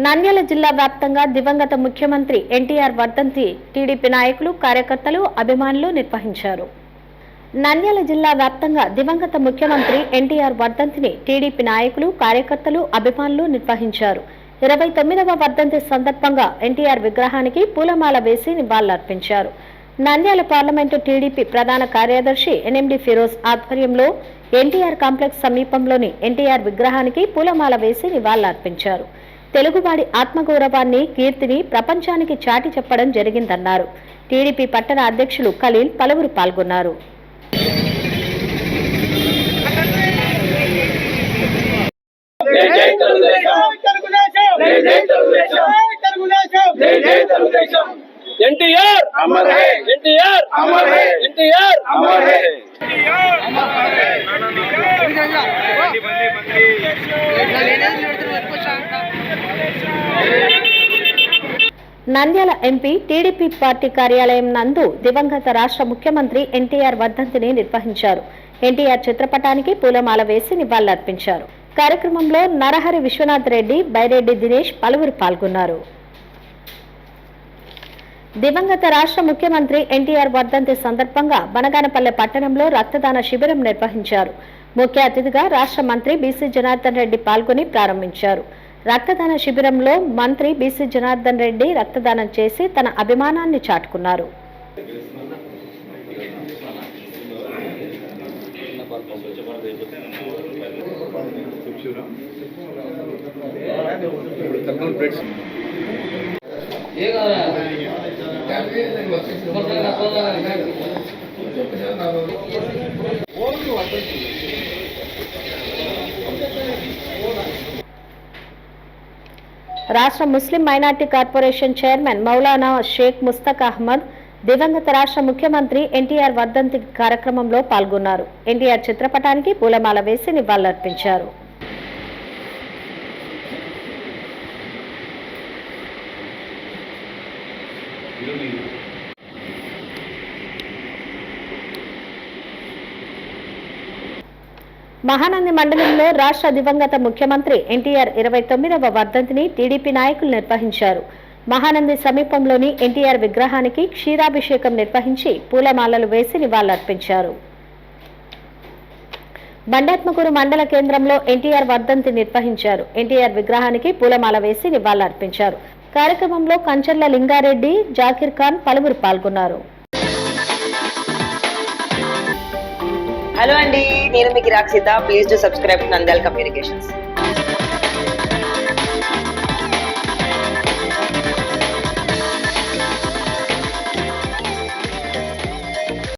నంద్యాల జిల్లా వ్యాప్తంగా దివంగత ముఖ్యమంత్రి ఎన్టీఆర్ వర్ధంతి టీడీపీ నాయకులు, కార్యకర్తలు, అభిమానులు నిర్వహించారు. నంద్యాల జిల్లా వ్యాప్తంగా దివంగత ముఖ్యమంత్రి ఎన్టీఆర్ వర్ధంతిని టీడీపీ నాయకులు, కార్యకర్తలు, అభిమానులు నిర్వహించారు. 29వ వర్ధంతి సందర్భంగా ఎన్టీఆర్ విగ్రహానికి పూలమాల వేసి నివాళులర్పించారు. నంద్యాల పార్లమెంటు టీడీపీ ప్రధాన కార్యదర్శి ఎన్ఎండి ఫిరోజ్ ఆధ్వర్యంలో ఎన్టీఆర్ కాంప్లెక్స్ సమీపంలోని ఎన్టీఆర్ విగ్రహానికి పూలమాల వేసి నివాళులర్పించారు. తెలుగువాడి ఆత్మగౌరవాన్ని, కీర్తిని ప్రపంచానికి చాటి చెప్పడం జరిగిందన్నారు. టీడీపీ పట్టణ అధ్యక్షులు ఖలీల్ పలువురు పాల్గొన్నారు. NTR Amar high, NTR Amar high, NTR Amar high. Nandyal MP TDP party కార్యాలయం నందు దివంగత రాష్ట్ర ముఖ్యమంత్రి ఎన్టీఆర్ వర్ధంతిని నిర్వహించారు. ఎన్టీఆర్ చిత్రపటానికి పూలమాల వేసి నివాళులర్పించారు. కార్యక్రమంలో నరహరి విశ్వనాథ్ రెడ్డి, బైరెడ్డి దినేష్ పలువురు పాల్గొన్నారు. దివంగత రాష్ట్ర ముఖ్యమంత్రి ఎన్టీఆర్ వర్ధంతి సందర్భంగా బనగానపల్లె పట్టణంలో రక్తదాన శిబిరం నిర్వహించారు. ముఖ్య అతిథిగా రాష్ట్ర మంత్రి బీసీ జనార్దన్ రెడ్డి పాల్గొని ప్రారంభించారు. రక్తదాన శిబిరంలో మంత్రి బీసీ జనార్దన్ రెడ్డి రక్తదానం చేసి తన అభిమానాన్ని చాటుకున్నారు. రాష్ట్ర Muslim minority corporation chairman Maulana Sheikh Mustaq Ahmed దివంగత రాష్ట్ర ముఖ్యమంత్రి ఎన్టీఆర్ వర్ధంతి కార్యక్రమంలో పాల్గొన్నారు. ఎన్టీఆర్ చిత్రపటానికి పూలమాల వేసి నివాళులర్పించారు. మహానంది మండలంలో రాష్ట్ర దివంగత ముఖ్యమంత్రి ఎన్టీఆర్ 29వ వర్ధంతిని టీడీపీ నాయకులు నిర్వహించారు. మహానంది సమీపంలోని ఎన్టీఆర్ విగ్రహానికి క్షీరాభిషేకం నిర్వహించి పూలమాలలు వేసి నివాళులర్పించారు. బండాత్మకూరు మండల కేంద్రంలో ఎన్టీఆర్ వర్ధంతి నిర్వహించారు. ఎన్టీఆర్ విగ్రహానికి పూలమాల వేసి నివాళులర్పించారు. కార్యక్రమంలో కంచర్ల లింగారెడ్డి, జాకిర్ ఖాన్ పలువురు పాల్గొన్నారు. హలో అండి, నేను మీ కిరాక్ Seetha. Please do subscribe to Nandyal communications.